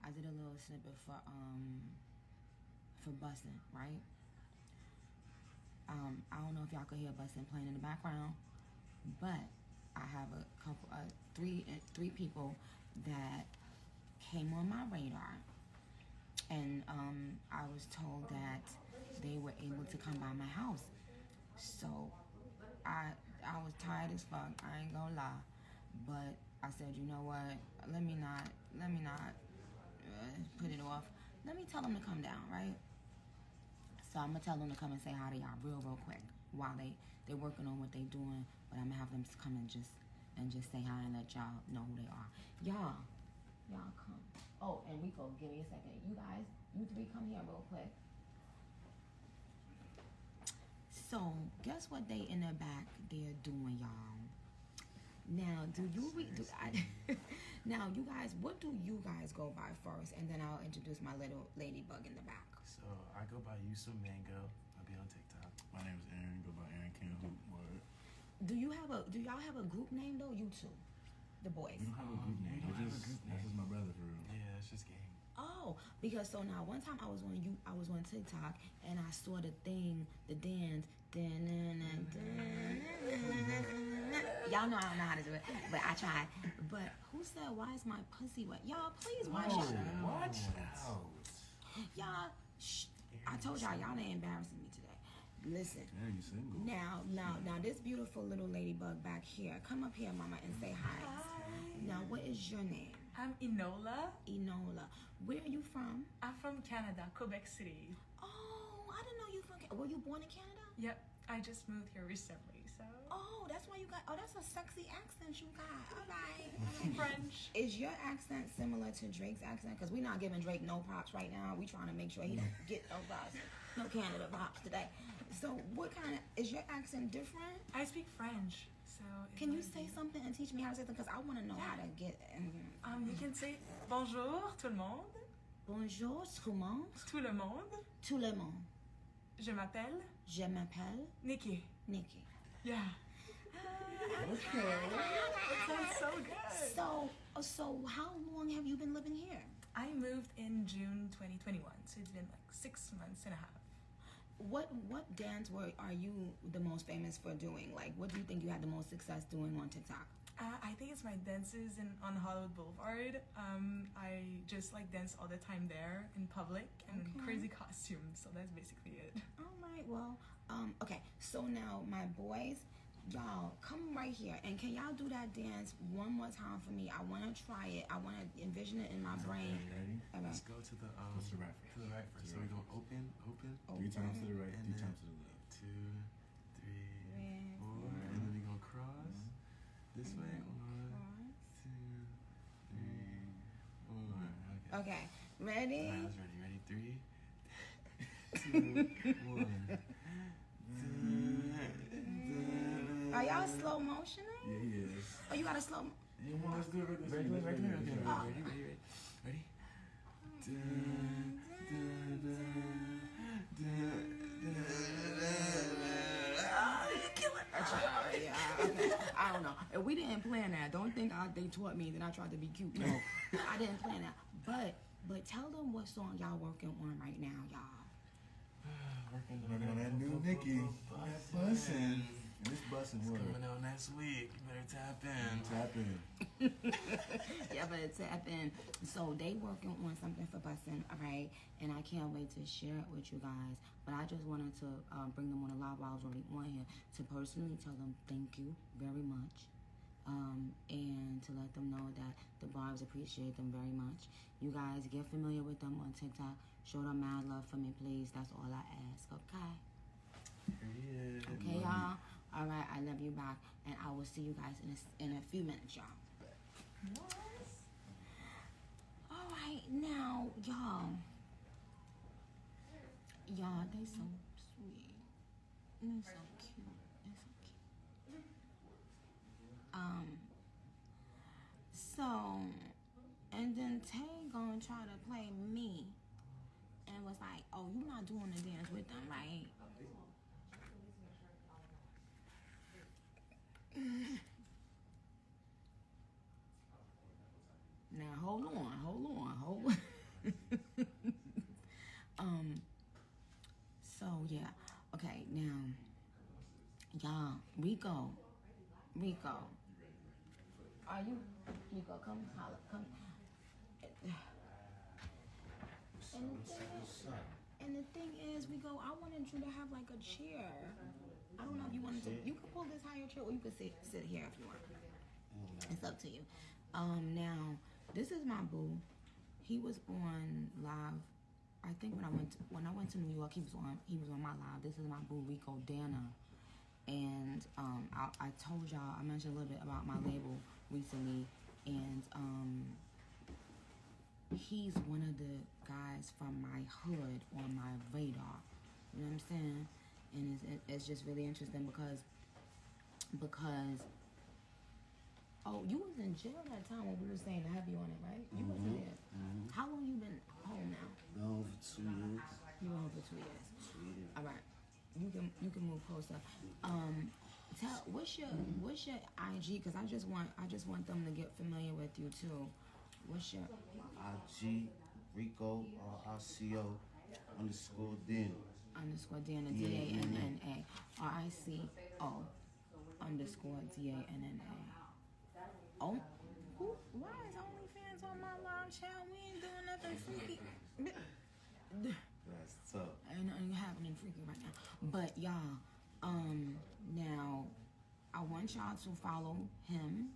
I did a little snippet for Bustin', right? I don't know if y'all could hear Bustin' playing in the background, but I have a couple, three people that came on my radar, and I was told that they were able to come by my house. So I was tired as fuck. I ain't gonna lie, but I said, you know what? Let me not put it off. Let me tell them to come down, right? So I'm gonna tell them to come and say hi to y'all real quick while they're working on what they doing. But I'm gonna have them come and just say hi and let y'all know who they are. Y'all come. Oh, and Rico, give me a second. You guys, you three come here real quick. So guess what they in the back they're doing, y'all? Now, now, you guys, what do you guys go by first? And then I'll introduce my little ladybug in the back. So, I go by Yusuf Mango. I'll be on TikTok. My name is Aaron. Go by Aaron King Hoop. Do y'all have a group name, though? You two? The boys? We don't have a group name. That's just my brother, for real. Yeah, it's just game. Oh, because so now one time I was on TikTok and I saw the dance. Y'all know I don't know how to do it, but I tried. But who said, why is my pussy wet? Y'all, please watch out. Watch out. Y'all, shh. I told y'all ain't embarrassing me today. Listen. Yeah, you single. Now, this beautiful little ladybug back here. Come up here, mama, and say hi. Hi. Now, what is your name? I'm Enola. Enola. Where are you from? I'm from Canada, Quebec City. Oh, I didn't know you from Canada. Were you born in Canada? Yep, I just moved here recently, so. Oh, that's why you got, that's a sexy accent you got. All right. French. Is your accent similar to Drake's accent? Because we're not giving Drake no props right now. We trying to make sure he don't get no props, no Canada props today. So what kind of, is your accent different? I speak French, so. Can you say something and teach me how to say something? Because I want to know how to get. You can say bonjour tout le monde. Bonjour tout le monde. Tout le monde. Tout le monde. Je m'appelle. Je m'appelle. Nicki. Nicki. Yeah. Okay. That's so good. So how long have you been living here? I moved in June 2021, so it's been like 6 months and a half. What dance are you the most famous for doing? Like, what do you think you had the most success doing on TikTok? I think it's my dances on Hollywood Boulevard. I just like dance all the time there in public and crazy costumes. So that's basically it. All right. Well, okay. So now my boys, y'all come right here, and can y'all do that dance one more time for me? I want to try it. I want to envision it in my brain. Ready? All right. Let's go to the right first. To the right first. So we're gonna open. 3 times to the right, and 3 times to the left. 2, 3, 4, and then we're gonna cross this way. 1, 2, 3, 4. Okay. Ready? I was ready. Ready? 3, 2, 1. Are y'all slow motioning? Yeah, he is. Oh, you got a slow. Yeah, well, let's do it right there. Right here. Okay. Okay. Ready? I don't know. If we didn't plan that, don't think they taught me that I tried to be cute. No, I didn't plan that. But tell them what song y'all working on right now, y'all. Working on that new Nicki. That bussin'. And this bussin' It's word. coming out next week. You better tap in. Tap in. Yeah, but tap in. So they working on something for Bussin', all right? And I can't wait to share it with you guys. But I just wanted to bring them on a live while I was already on here to personally tell them thank you very much. And to let them know that the vibes appreciate them very much. You guys get familiar with them on TikTok. Show them mad love for me, please. That's all I ask, okay? Period. Okay, y'all? All right, I love you back. And I will see you guys in a few minutes, y'all. Yes. All right, now, y'all. Y'all, they so sweet. They so cute. They so cute. So, and then Tay gonna try to play me and was like, oh, you not doing the dance with them, right? Now, hold on. Rico. Are you? Rico, come holler, come. And the thing is, Rico, I wanted you to have like a chair. I don't know if you wanted to. You can pull this higher chair, or you can sit here if you want. It's up to you. Now this is my boo. He was on live. I think when I went to New York, he was on my live. This is my boo, Rico Dana. And I told y'all, I mentioned a little bit about my label recently, and he's one of the guys from my hood on my radar. You know what I'm saying? And it's just really interesting because oh, you was in jail that time when we were saying to have you on it, right? You wasn't there. How long you been home now? No, for 2 years. You been home for 2 years. 2 years. All right. You can move closer. What's your IG? Because I just want them to get familiar with you too. What's your IG Rico RICO _ Dana. Dana DANNA RICO _ DANNA. Oh, why is OnlyFans on my live chat? We ain't doing nothing freaky. That's tough. Ain't nothing happening freaky right now. But y'all, now I want y'all to follow him.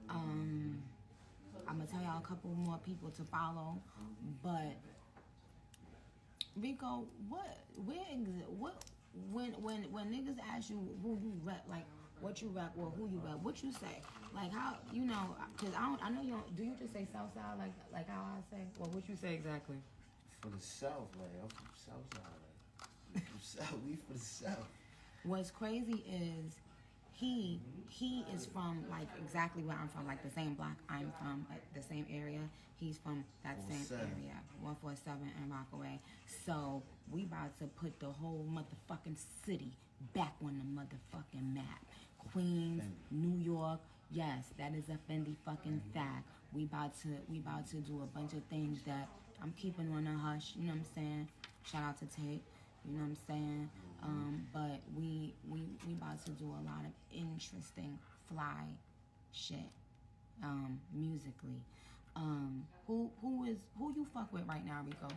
I'm gonna tell y'all a couple more people to follow. But Rico, when niggas ask you who you rep, like what you rep or who you rep, what you say? Like how, you know, cause I know you don't, do you just say Southside like how I say? Well, what you say exactly? For the South, like I'm from Southside. We for the South. What's crazy is he is from like exactly where I'm from, like the same block I'm from, like the same area. He's from that same area, 147 in Rockaway. So we about to put the whole motherfucking city back on the motherfucking map. Queens, New York, yes, that is a Fendi fucking fact. We about to do a bunch of things that I'm keeping on the hush, you know what I'm saying? Shout out to Tate, you know what I'm saying? But we about to do a lot of interesting fly shit, musically. Who you fuck with right now, Rico?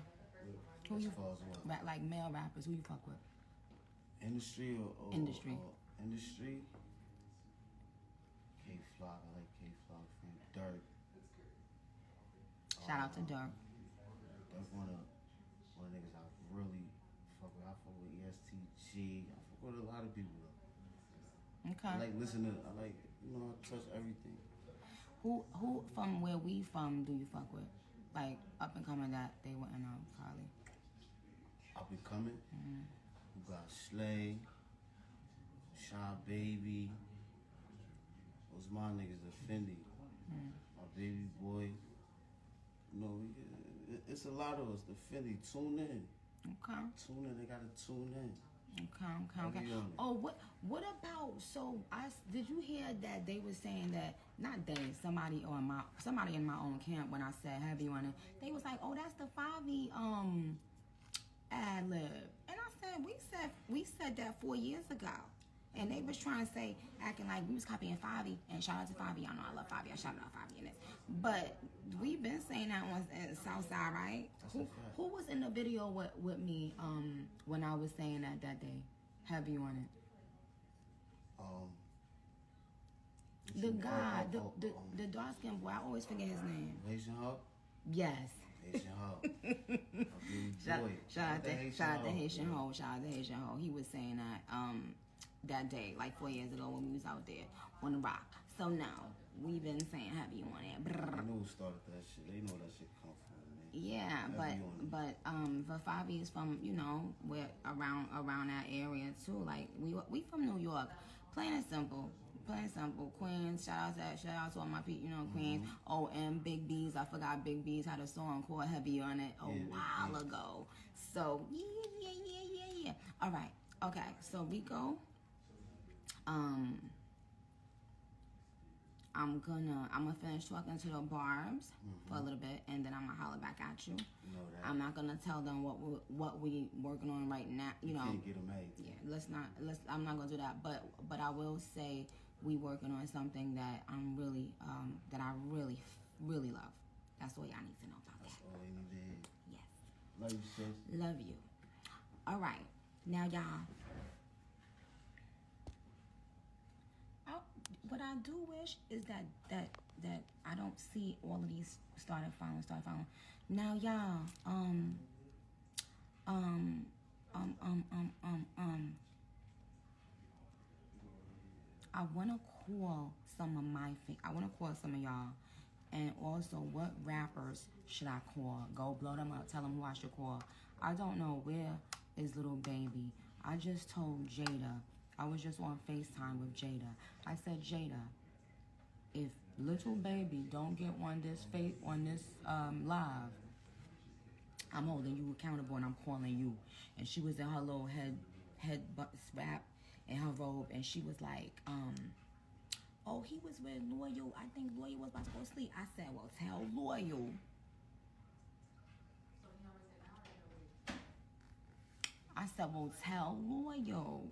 Who you like male rappers? Who you fuck with? Industry or industry? Industry. K-Flock, I like K-Flock from Dirk. Shout out to Dirk. Dirk one of the niggas I really fuck with. I fuck with ESTG. I fuck with a lot of people though. Okay. I like listening. I like, you know, I trust everything. Who from where we from do you fuck with? Like up and coming that they wouldn't know probably. Up and coming. We got Slay, Shy Baby. Those my niggas, the Fendi. My Baby Boy. You know, it's a lot of us. The Fendi. Tune in. Okay. Tune in. They gotta tune in. Okay. Oh, what about, so did you hear that they were saying that, not they, somebody in my own camp when I said heavy on it, they was like, oh, that's the Favi ad lib. And I said, we said that 4 years ago. And they was trying to say, acting like we was copying Favi, and shout out to Favi. I know I love Favi. I shout out Favi in this. But we've been saying that on Southside, right? Who was in the video with me when I was saying that day? Heavy on it. The guy, the dark skinned boy. I always forget his name. Asian Hawk? Yes. Asian Hawk. Shout out to Haitian Ho. Shout out to Haitian Ho. He was saying that day, like 4 years ago when we was out there on the rock. So now we've been saying heavy on it. They know who started that shit. They know that shit come from, man. Yeah, but Favi is from, you know, we're around that area too. Like we from New York, plain and simple. Queens, shout out to all my people, you know, Queens. Oh, and Big B's, I forgot Big B's had a song called Heavy on It a while ago. So yeah. All right, okay. So Rico, I'm gonna finish talking to the Barbs for a little bit, and then I'm gonna holler back at you. You know that. I'm not gonna tell them what we working on right now. You know, can't get them made. Yeah, I'm not gonna do that. But I will say we working on something that I'm really that I really really love. That's all y'all need to know about that. That's all you need to hear. Yes. Love you, sis. Love you. All right, now y'all. What I do wish is that I don't see all of these started following. Now y'all, I wanna call some of y'all, and also what rappers should I call? Go blow them up. Tell them who I should call. I don't know where is Little Baby. I just told Jada. I was just on FaceTime with Jada. I said, Jada, if Little Baby don't get on this live, I'm holding you accountable and I'm calling you. And she was in her little head wrap in her robe, and she was like, oh, he was with Loyal. I think Loyal was about to go to sleep. I said, well, tell Loyal. I said, well, tell Loyal.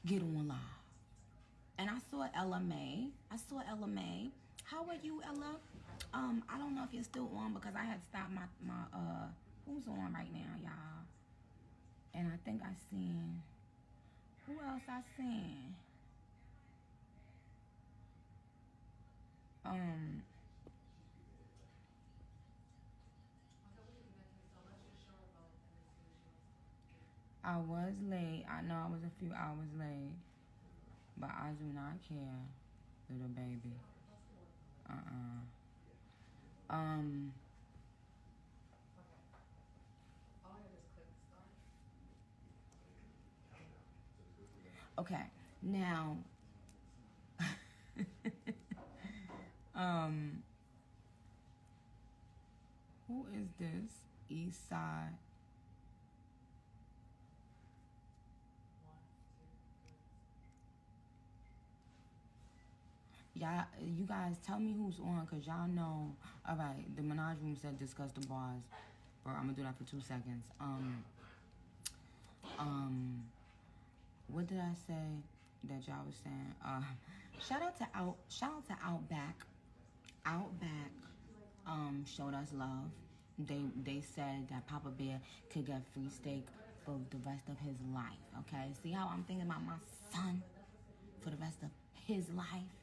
Get on live. And I saw Ella May. How are you, Ella? I don't know if you're still on because I had stopped my who's on right now, y'all. And I think I seen, who else I seen? I was late. I know I was a few hours late. But I do not care, Little Baby. Okay, now, who is this? East Side. Y'all, you guys tell me who's on, cause y'all know. All right, the Minaj room said discuss the bars, but I'm gonna do that for 2 seconds. What did I say that y'all was saying? Shout out to Outback. Outback showed us love. They said that Papa Bear could get free steak for the rest of his life. Okay, see how I'm thinking about my son for the rest of his life.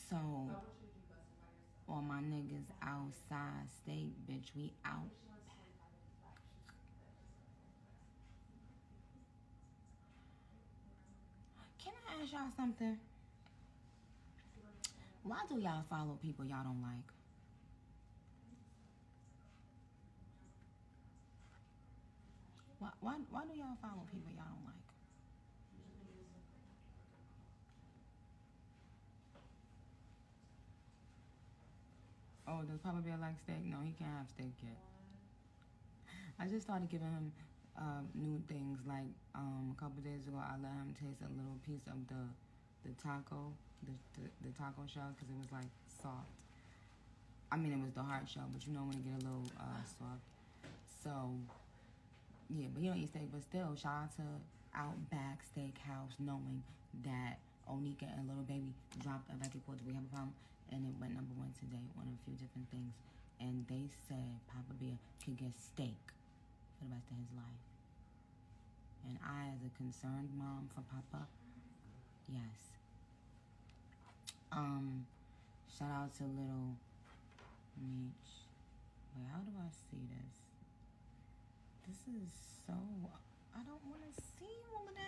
So all my niggas outside state, bitch, we out. Can I ask y'all something? Why do y'all follow people y'all don't like? Why do y'all follow people y'all don't like? Oh, does Papa Bear like steak? No, he can't have steak yet. I just started giving him new things. Like a couple days ago, I let him taste a little piece of the taco, the taco shell, because it was like soft. I mean, it was the hard shell, but you know when it get a little soft. So yeah, but he don't eat steak. But still, shout out to Outback Steakhouse, knowing that Onika and Little Baby dropped a record called "Do We Have a Problem?" and it went #1 today on a few different things. And they said Papa Bear could get steak for the rest of his life. And I, as a concerned mom for Papa, yes. Shout out to Little Meech. Wait, how do I see this? This is so, I don't want to see all of this.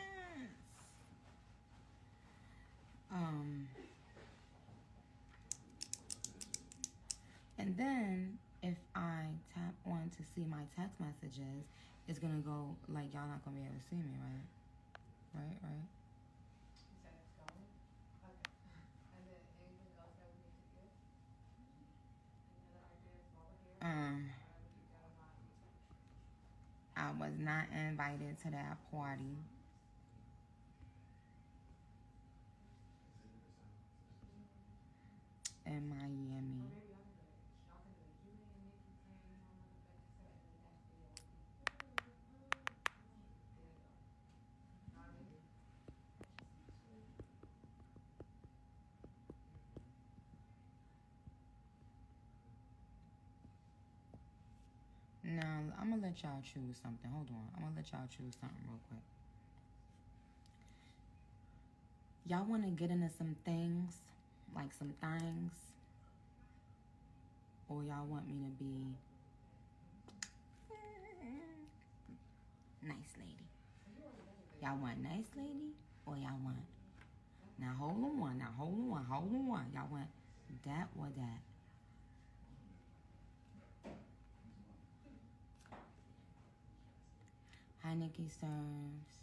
And then if I tap on to see my text messages, it's gonna go like y'all not gonna be able to see me, right? Right? You said it's going? Okay. And then anything else that we need to get? Any other ideas while we're here? I was not invited to that party. I'm gonna let y'all choose something. Hold on. I'm gonna let y'all choose something real quick. Y'all want to get into some things, like some things, or y'all want me to be nice lady? Y'all want nice lady, or y'all want? Now hold on. Y'all want that or that? Hi, Nicki serves.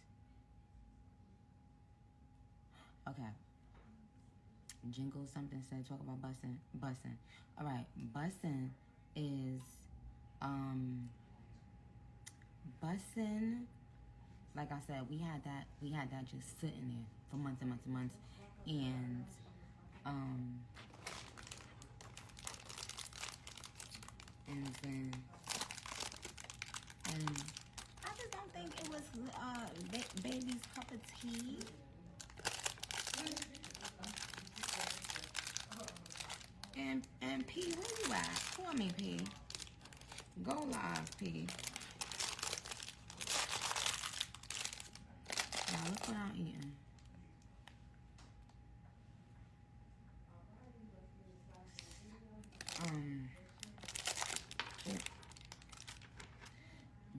Okay. Jingle something said talk about bussing. All right, bussing is bussing. Like I said, we had that just sitting there for months and months and months, and then I just don't think it was baby's cup of tea. And P, where you at? Call me, P. Go live, P. Now look what I'm eating.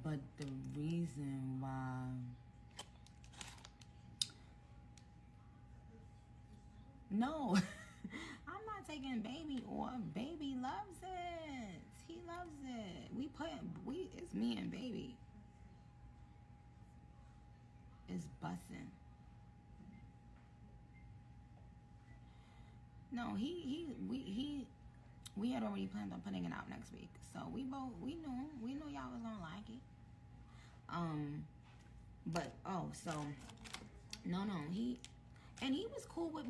But the reason why no, I'm not taking baby off. Baby loves it. He loves it. It's me and baby. It's bussin'. No, we had already planned on putting it out next week. So we knew y'all was gonna like it. He was cool with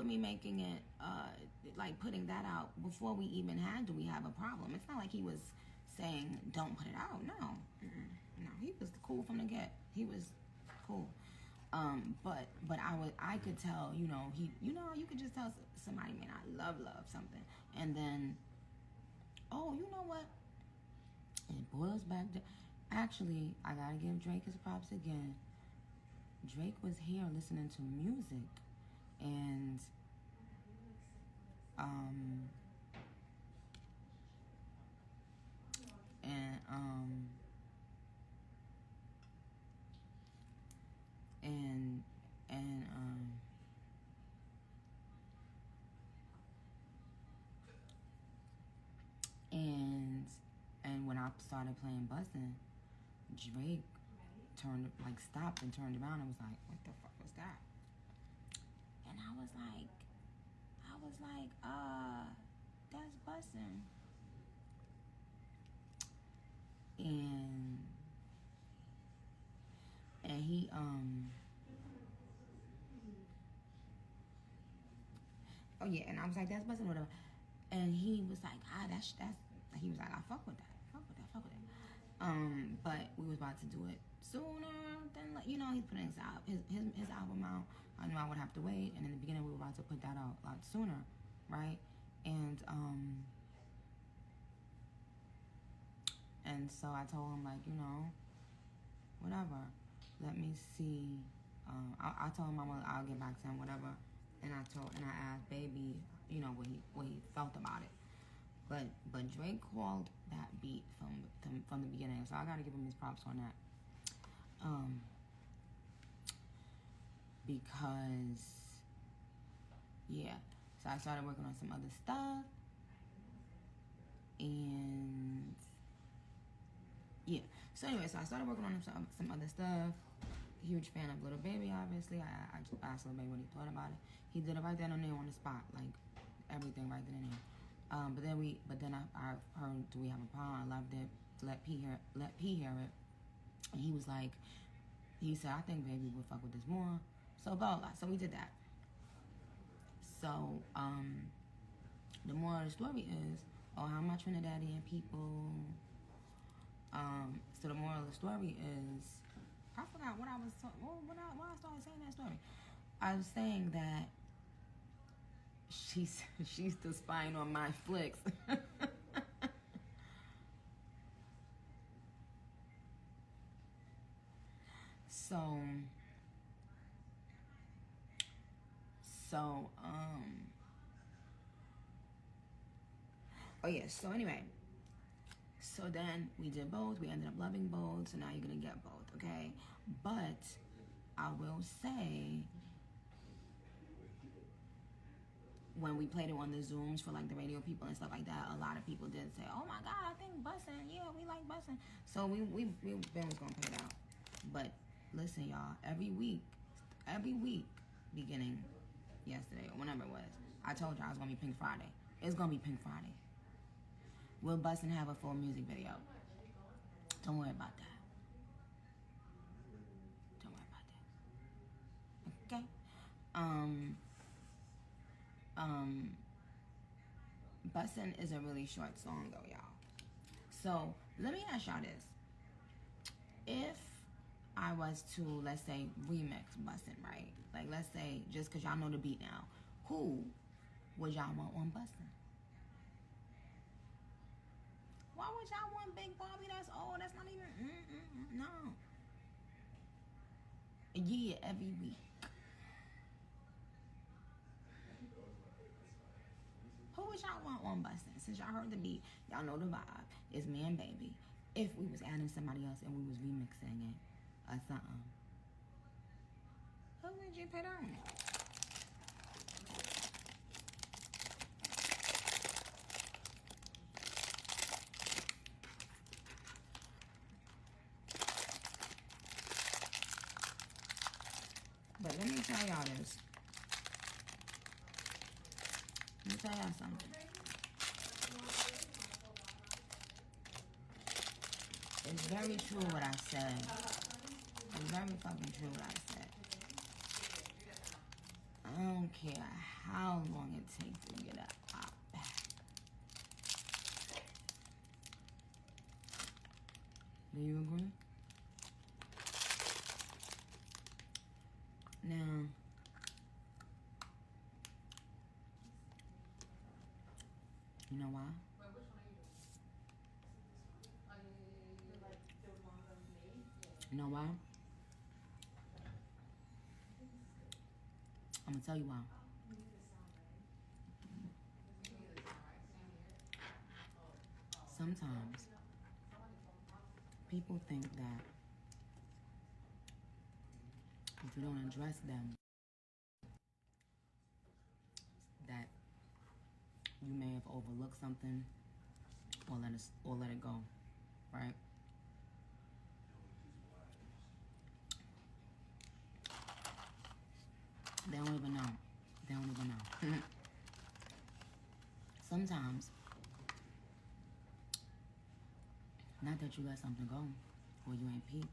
me making it like putting that out before we even had Do We Have a Problem. It's not like he was saying don't put it out. No, no, he was cool from the get. He was cool. But I could tell, you could just tell somebody may not love something, and then, oh, you know what? It boils back to, actually, I gotta give Drake his props again. Drake was here listening to music, and and when I started playing Bustin', Drake stopped and turned around and was like, what the fuck was that? And I was like, that's Bustin'. And he oh yeah, and I was like, that's Bustin', whatever. And he was like, that's he was like, I fuck with that. But we was about to do it sooner than, he's putting his album out. I knew I would have to wait, and in the beginning we were about to put that out a lot sooner, right? And so I told him, like, whatever, let me see. I told him I'll get back to him, whatever. And I asked Baby, what he felt about it. But Drake called that beat from the beginning, so I gotta give him his props on that. Because yeah, so I started working on some other stuff, and yeah. So anyway, so I started working on some other stuff. Huge fan of Little Baby, obviously. I asked Little Baby what he thought about it. He did it right then and there on the spot, like everything right then and there. But then I heard Do We Have a Problem? I loved it. Let P hear it, and he was like, he said, I think Baby would fuck with this more. So blah blah. So we did that. So the moral of the story is, how my Trinidadian people. So the moral of the story is, I forgot what I was. Why I started saying that story. I was saying that She's still spying on my flicks. So, oh yeah, so anyway, so then we did both, we ended up loving both, so now you're gonna get both, okay? But I will say, when we played it on the Zooms for like the radio people and stuff like that, a lot of people did say, oh my God, I think bussin', yeah, we like bussin'. So we Ben was gonna play it out. But listen, y'all, every week, beginning yesterday or whenever it was, I told y'all it's gonna be Pink Friday. It's gonna be Pink Friday. Will Bussin' have a full music video? Don't worry about that. Don't worry about that. Okay? Bussin' is a really short song though, y'all. So let me ask y'all this. If I was to, let's say, remix Bussin', right? Like, let's say, just because y'all know the beat now, who would y'all want on Bussin'? Why would y'all want Big Bobby? That's old. That's not even, no. Yeah, every week. Who would y'all want on Bussin'? Since y'all heard the beat, y'all know the vibe. It's me and Baby. If we was adding somebody else and we was remixing it or something, who would you put on it? But let me tell y'all this. Let me tell y'all something. It's very true what I said. It's very fucking true what I said. I don't care how long it takes to get up. Do you agree? Now, you know why? You know why? I'm gonna tell you why. Sometimes people think that if you don't address them, that you may have overlooked something or let it go, right? They don't even know. They don't even know. Sometimes, not that you let something go or you ain't peep.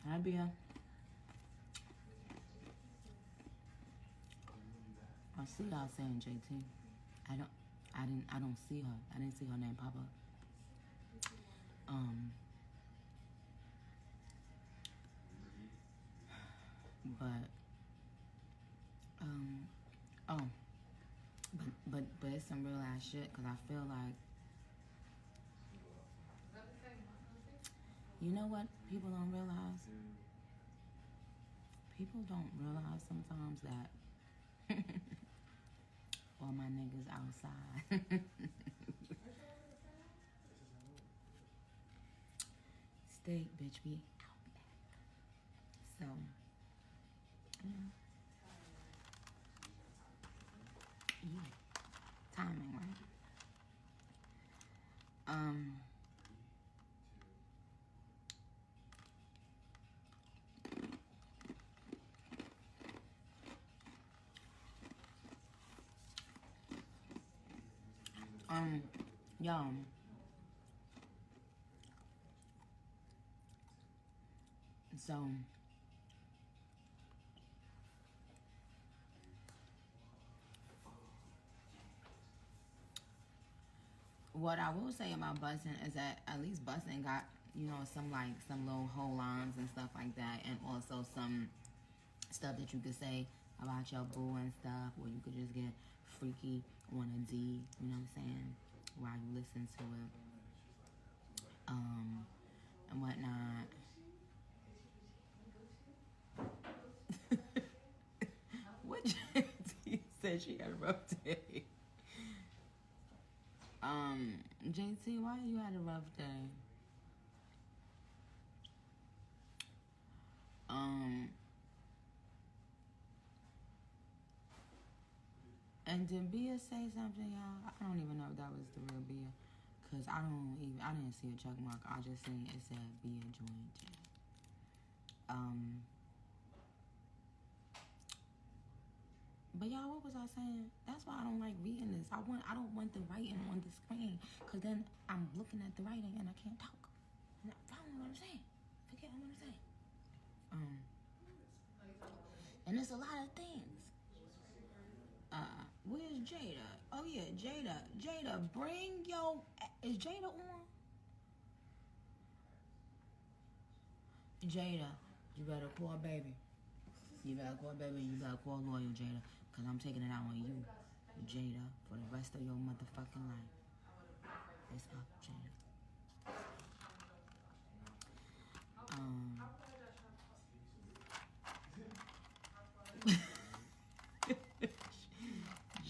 Hi, Bia. I see y'all saying JT. I don't see her. I didn't see her name pop up. But it's some real ass shit, cause I feel like, you know what people don't realize? People don't realize sometimes that all my niggas outside. Steak, bitch, we out back. So, yeah. Timing, right? Y'all. So, What I will say about busing is that at least busing got, you know, some little whole lines and stuff like that, and also some stuff that you could say about your boo and stuff, or you could just get freaky on a D, you know what I'm saying, while you listen to it, and whatnot. What JT said she had a rough day. JT, why you had a rough day? And did Bia say something, y'all? I don't even know if that was the real Bia, cause I didn't see a check mark. I just seen it said Bia joined. But y'all, what was I saying? That's why I don't like reading this. I don't want the writing on the screen, cause then I'm looking at the writing and I can't talk. I don't know what I'm saying. Forget what I'm saying. And it's a lot of things. Where's Jada? Oh yeah, Jada, bring your. Is Jada on? Jada, you better call baby. You better call baby. You better call loyal Jada, cause I'm taking it out on you, Jada, for the rest of your motherfucking life. It's up, Jada.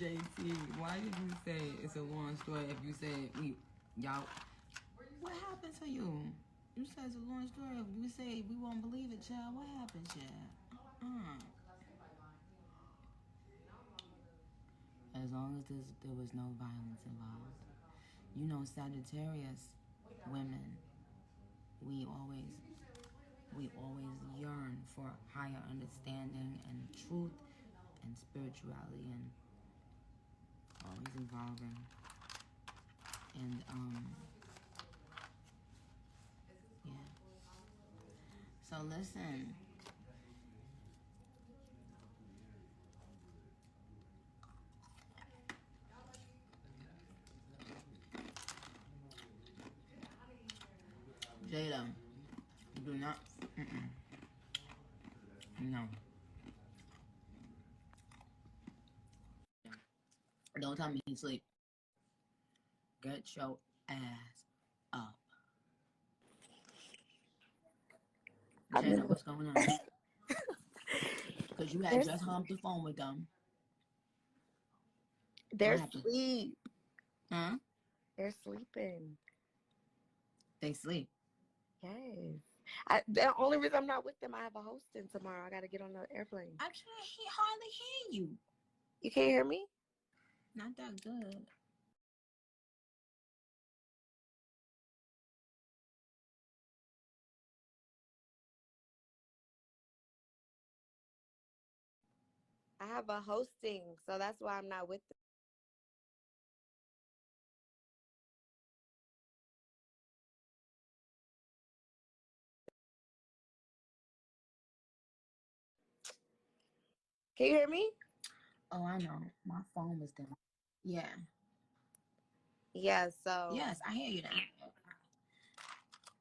JT, why did you say it's a long story if you said y'all, what happened to you? You said it's a long story. If you say we won't believe it, child, what happened, child? As long as there was no violence involved. You know, Sagittarius women, we always yearn for higher understanding and truth and spirituality, and always evolving. And yeah. So listen. Jada, do not. No. Don't tell me he's asleep. Get your ass up. Jada, what's going on? Because you had just humped the phone with them. They're asleep. Huh? They're sleeping. They sleep. Yes. The only reason I'm not with them, I have a hosting tomorrow. I got to get on the airplane. I can't hardly hear you. You can't hear me? Not that good. I have a hosting, so that's why I'm not with them. Can you hear me? Oh, I know. My phone was down. Yeah. Yeah, so. Yes, I hear you now.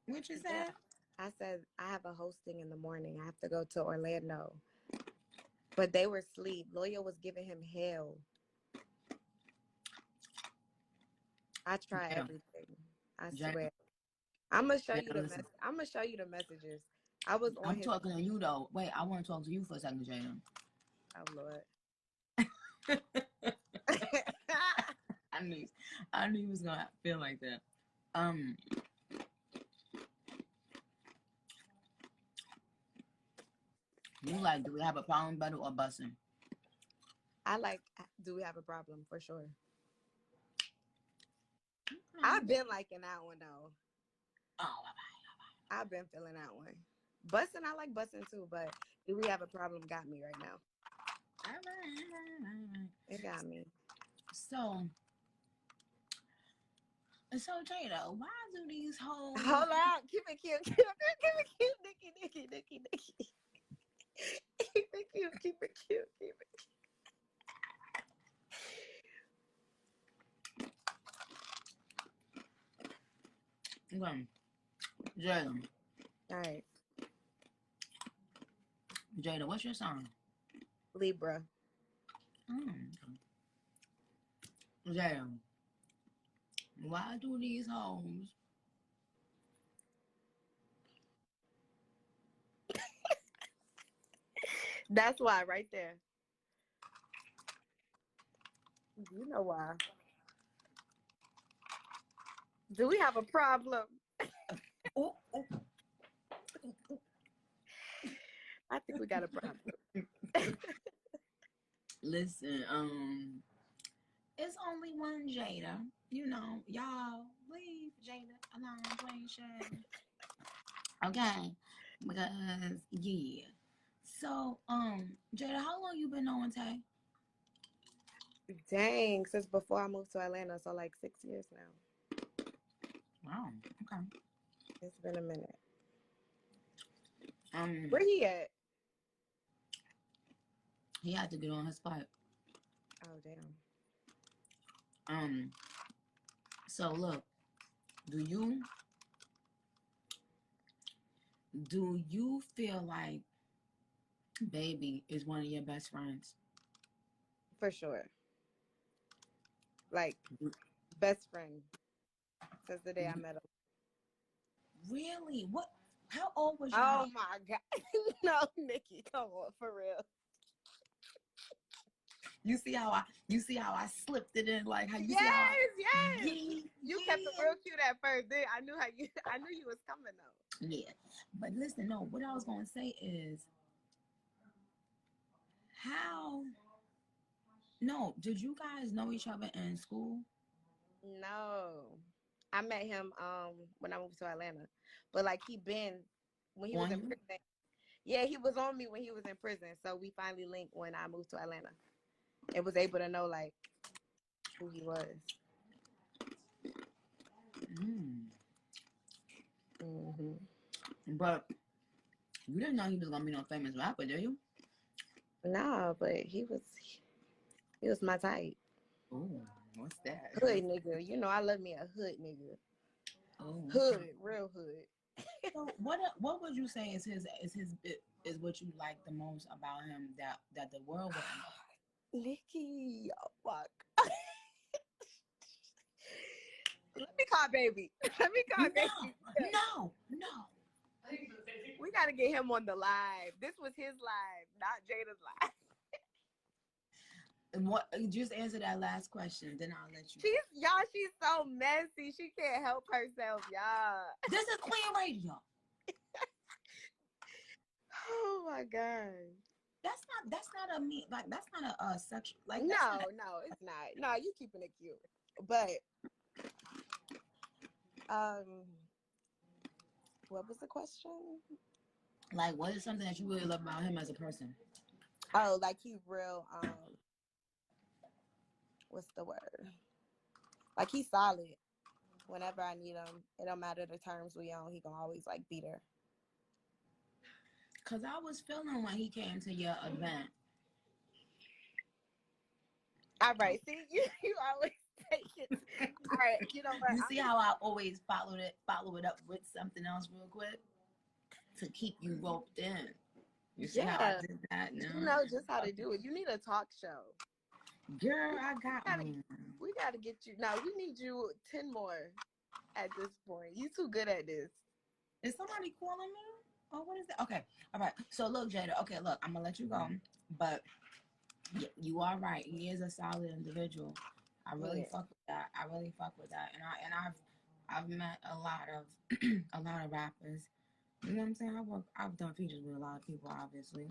What you said? I said I have a hosting in the morning. I have to go to Orlando. But they were asleep. Loya was giving him hell. I try everything. I swear. I'm gonna show you the I'm gonna show you the messages. I was on. I'm talking to you though. Wait, I want to talk to you for a second, Jada. Oh Lord. I knew you was gonna feel like that. You like, do we have a problem, better or busing? I like, do we have a problem for sure? I've been liking that one though. Oh, all right. I've been feeling that one. Busting, I like busting too, but do we have a problem got me right now. All right. It got me. So Jada, why do these hoes? Hold on, keep it cute, keep it cute, Nicki. Keep it cute, keep it cute. Okay. Jada. All right. Jada, what's your song? Libra. Jada. Why do these hoes? That's why, right there. You know why. Do we have a problem? Oh. I think we got a problem. Listen, it's only one Jada. You know, y'all leave Jada alone, please, Jada. Okay, because yeah. So, Jada, how long you been knowing Tay? Dang, since before I moved to Atlanta, so like 6 years now. Wow. Okay. It's been a minute. Where he at? He had to get on his flight. Oh damn. So look, do you feel like Baby is one of your best friends? For sure. Like best friend since the day I met him. Really? What? How old was you? Oh my God. No, Nikki, come on, for real. You see how I slipped it in, like how you see how Yes. You kept it yeah. real cute at first. Then I knew you was coming though. Yeah. But listen, no, what I was gonna say is did you guys know each other in school? No. I met him when I moved to Atlanta. But like when he was in prison. Yeah, he was on me when he was in prison. So we finally linked when I moved to Atlanta. And was able to know like who he was. Mm-hmm. But you didn't know he was gonna be no famous rapper, did you? No, but he was my type. Oh, what's that? Hood nigga. You know I love me a hood nigga. Oh, hood, real hood. So what would you say is what you like the most about him that the world would know? Nikki, oh fuck. Let me call baby. Baby. No. We gotta get him on the live. This was his live, not Jada's live. And what? Just answer that last question, then I'll let you. She's so messy. She can't help herself, y'all. This is Queen Radio. Oh my God. That's not a sexual like. No, it's not. No, you keeping it cute. But what was the question? Like, what is something that you really love about him as a person? Oh, like he real what's the word? Like he's solid. Whenever I need him, it don't matter the terms we on, he can always like be there. Cause I was feeling when he came to your event. All right, see, you always take it. All right, you know what? You see how I always follow it up with something else real quick to keep you roped in. You see how I did that? No. You know just how to do it. You need a talk show. Girl, I got one. We gotta get you. Now we need you 10 more at this point. You too good at this. Is somebody calling me? Oh, what is that? Okay, all right. So look, Jada. Okay, look, I'm gonna let you go, but you are right. He is a solid individual. I really fuck with that. And I've met a lot of rappers. You know what I'm saying? I've done features with a lot of people, obviously.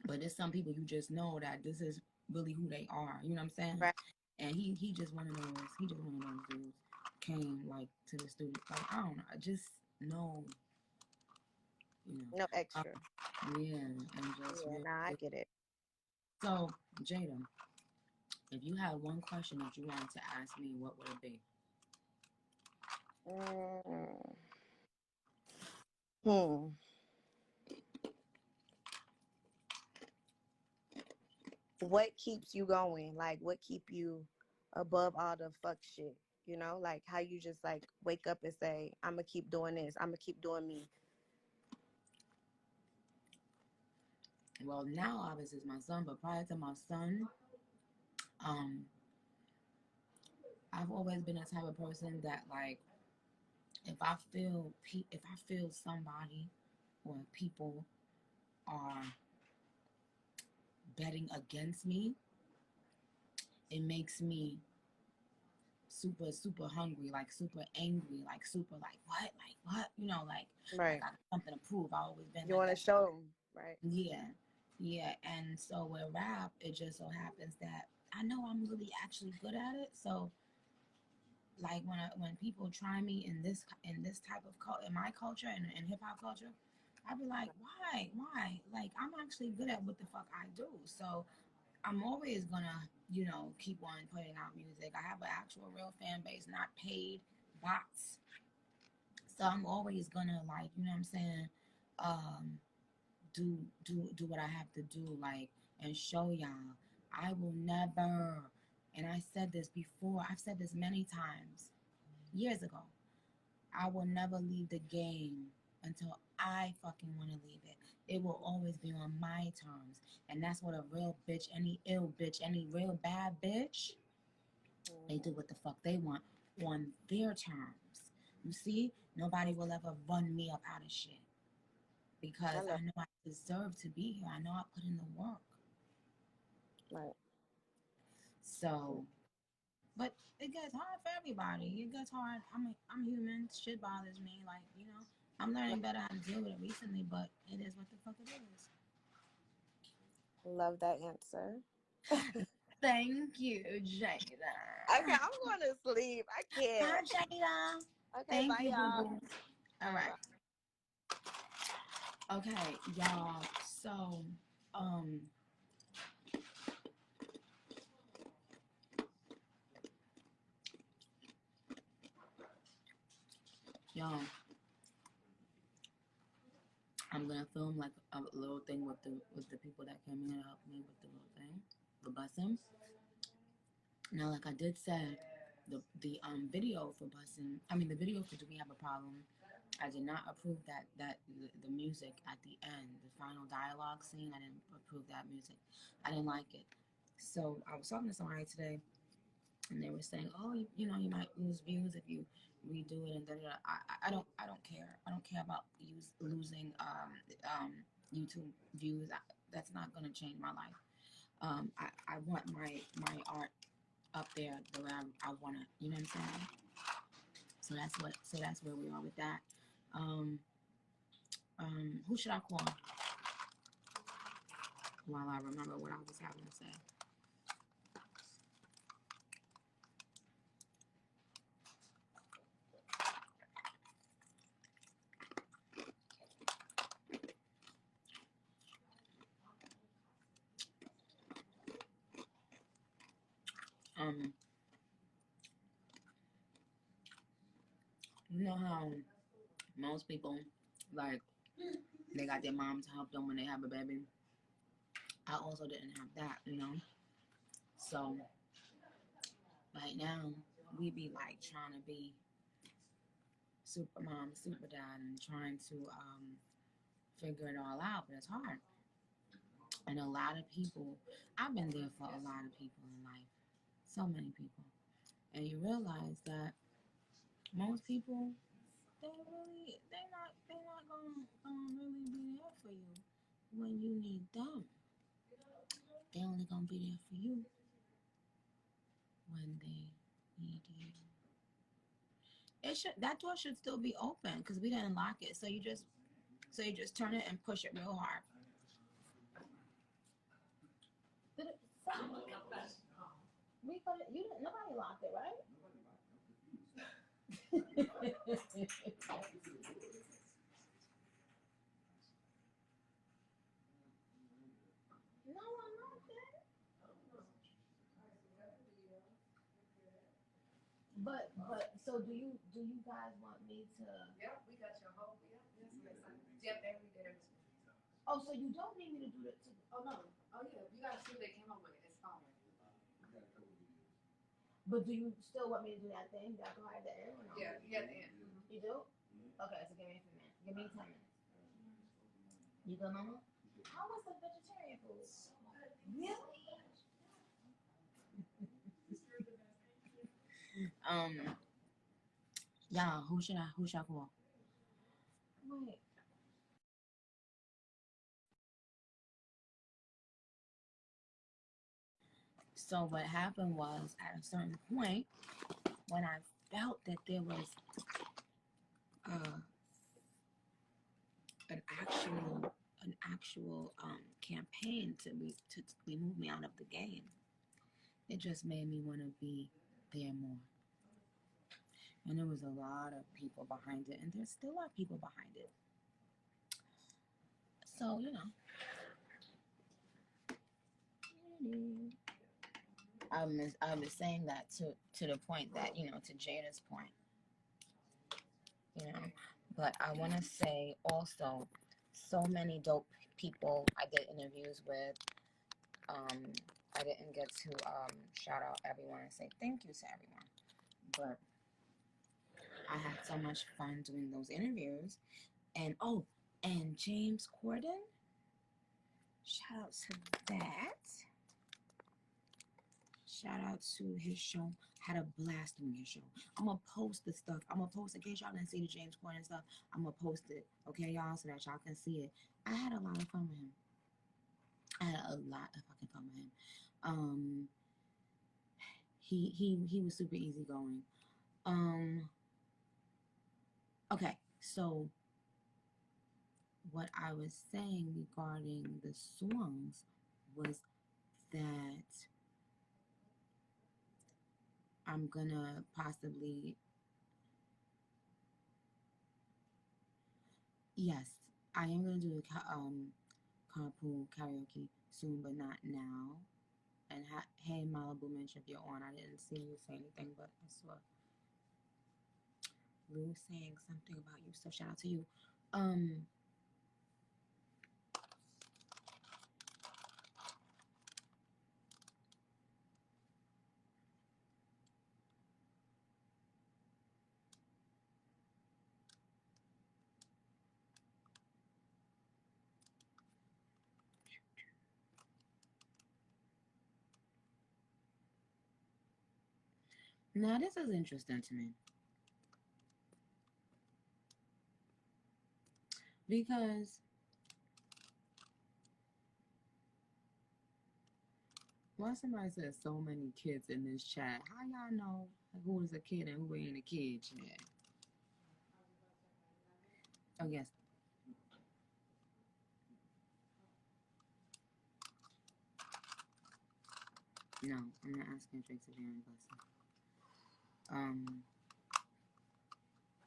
But there's some people you just know that this is really who they are. You know what I'm saying? Right. And he just one of those. He just one of those dudes. Came like to the studio. Like I don't know. I just know. You know. No extra. Yeah, and just I get it. So, Jada, if you had one question that you wanted to ask me, what would it be? What keeps you going? Like, what keep you above all the fuck shit? You know, like how you just like wake up and say, I'm gonna keep doing this. I'm gonna keep doing me. Well, now obviously it's my son, but prior to my son, um, I've always been a type of person that like if I feel somebody or people are betting against me, it makes me super hungry, like super angry, like super like what, you know, like Right. I got something to prove. I always been You like want to that. show them, right? Yeah. And so with rap, it just so happens that I know I'm really actually good at it. So like when people try me in this type of in my culture and in hip hop culture, I'd be like, why? Like I'm actually good at what the fuck I do. So I'm always gonna, you know, keep on putting out music. I have an actual real fan base, not paid bots. So I'm always gonna like, you know what I'm saying, do what I have to do, like, and show y'all. I will never, and I said this before, I've said this many times, years ago, I will never leave the game until I fucking want to leave it. It will always be on my terms. And that's what a real bitch, any ill bitch, any real bad bitch, they do what the fuck they want on their terms. You see, nobody will ever run me up out of shit because I know I deserve to be here. I know I put in the work. Right. So, but it gets hard for everybody. It gets hard. I'm human. Shit bothers me. Like, you know, I'm learning better how to deal with it recently, but it is what the fuck it is. Love that answer. Thank you, Jada. Okay, I'm going to sleep. I can't. Bye, Jada. Okay, Thank bye, you, y'all. boo-boo. All right. Okay, y'all. So, y'all, I'm gonna film like a little thing with the people that came in and helped me with the little thing, the busing. Now, like I did say, the video for busing, the video for Do We Have a Problem, I did not approve the music at the end, the final dialogue scene. I didn't approve that music. I didn't like it. So I was talking to somebody today, and they were saying, "Oh, you know, you might lose views if you redo it." And I don't care. I don't care about losing YouTube views. That's not gonna change my life. I want my art up there the way I want it. You know what I'm saying? So that's where we are with that. Who should I call while I remember what I was having to say? You know how most people, like, they got their mom to help them when they have a baby? I also didn't have that, you know? So, right now, we be, like, trying to be super mom, super dad, and trying to figure it all out, but it's hard. And a lot of people, I've been there for a lot of people in life, so many people. And you realize that most people, they're not gonna really be there for you when you need them. They only gonna be there for you when they need you. That door should still be open because we didn't lock it. So you just turn it and push it real hard. Did it? Nobody locked it, right? No, I'm not there. But so do you guys want me to? Yep, we got your whole. Yep, every day. Oh, so you don't need me to do that? Oh no. Oh yeah, you gotta see what they came up with. It's fine. But do you still want me to do that thing that go at the end or no? Yeah, yeah, the end. You do? Okay, so give me a few minutes. Give me 10 minutes. You good, mama? How was the vegetarian food? Really? Yeah, who should I call? Wait. So what happened was at a certain point when I felt that there was uh, an actual campaign to remove me out of the game, it just made me want to be there more. And there was a lot of people behind it, and there still are people behind it. So, you know, I was saying that to the point that, you know, to Jada's point, you know. But I want to say also, so many dope people I did interviews with. I didn't get to shout out everyone and say thank you to everyone, but I had so much fun doing those interviews. And oh, and James Corden, shout out to that. Shout out to his show. Had a blast doing his show. I'm gonna post the stuff. I'm gonna post in case y'all didn't see the James Corden stuff. I'm gonna post it, okay, y'all, so that y'all can see it. I had a lot of fun with him. I had a lot of fucking fun with him. He was super easygoing. Okay, so what I was saying regarding the songs was that I'm gonna possibly, yes, I am gonna do carpool karaoke soon, but not now. And hey, Malibu Mensch, if you're on, I didn't see you say anything, but I saw Lou saying something about you, so shout out to you. Now this is interesting to me because why somebody says so many kids in this chat? How y'all know who is a kid and who ain't a kid yet? Oh yes. No, I'm not asking Drake to be on blessing.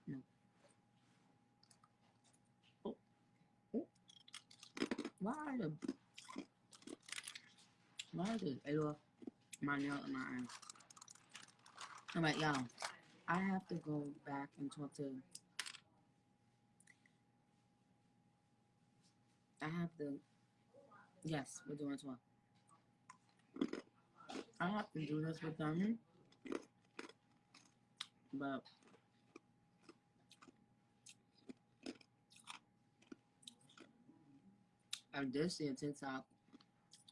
No. Oh, oh. Why the ate off my nail in my eye? All right, y'all. I have to go back and talk to. I have to. Yes, we're doing 12. I have to do this with them, but I did see a TikTok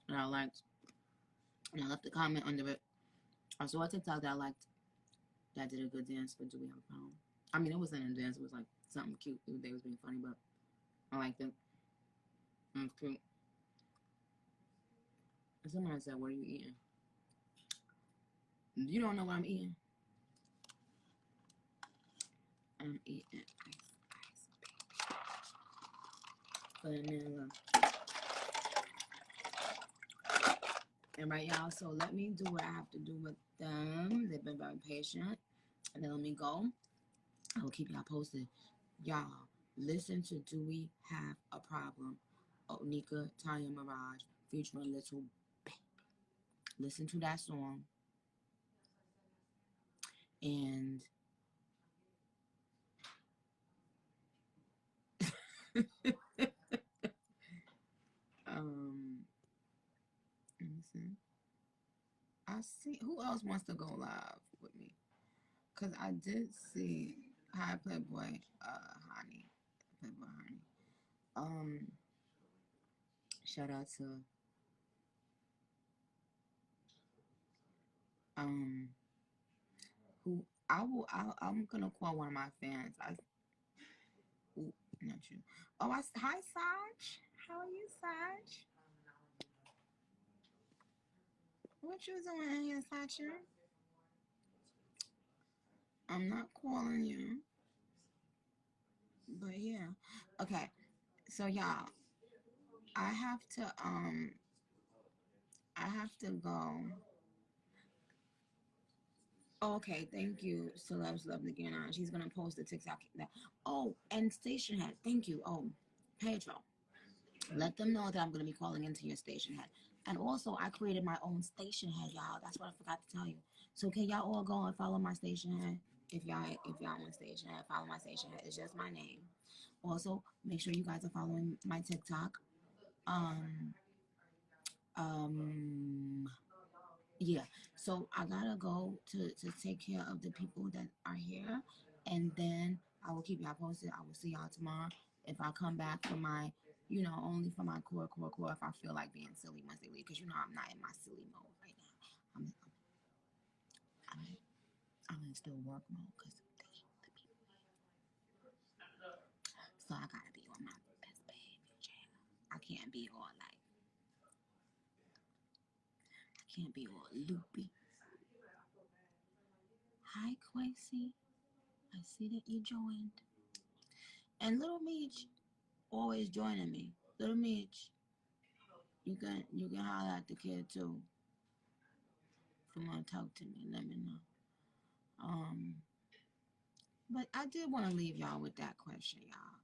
that I liked, and I left a comment under it. I saw a TikTok that I liked that did a good dance, but do we have a problem? I mean, it wasn't a dance, it was like something cute. They was being funny, but I liked it. It was cute. And somebody said, what are you eating? You don't know what I'm eating? I'm eating ice vanilla. And right, y'all, so let me do what I have to do with them. They've been very patient. And then let me go. I will keep y'all posted. Y'all, listen to Do We Have a Problem? Onika Tanya Mirage featuring Little Baby. Listen to that song. And listen. I see who else wants to go live with me. Cause I did see hi Playboy Honey. Playboy Honey. Shout out to who I'm gonna call one of my fans. Not you. Oh, hi Saj. How are you, Saj? What you doing here, Sacha? I'm not calling you, but yeah. Okay, so y'all, I have to go. Okay, thank you. Celebs love Nicki Minaj. She's gonna post the TikTok. Oh, and station head. Thank you. Oh, Pedro. Let them know that I'm gonna be calling into your station head. And also, I created my own station head, y'all. That's what I forgot to tell you. So can y'all all go and follow my station head? If y'all want station head, follow my station head. It's just my name. Also, make sure you guys are following my TikTok. Yeah, so I gotta go to take care of the people that are here, and then I will keep y'all posted. I will see y'all tomorrow. If I come back for my, only for my core, if I feel like being silly once they leave, because I'm not in my silly mode right now. I'm in still work mode because the people. So I gotta be on my best behavior, child. I can't be all loopy. Hi, Quincy. I see that you joined. And Little Meech always joining me. Little Meech, you can holler at the kid too. If you want to talk to me, let me know. But I did want to leave y'all with that question, y'all.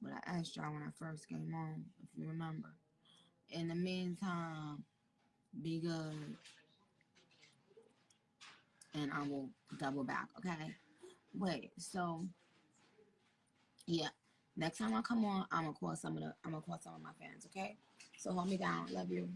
But I asked y'all when I first came on, if you remember. In the meantime, be good. And I will double back, okay? Wait, so yeah. Next time I come on, I'm gonna call some of my fans, okay? So hold me down. Love you.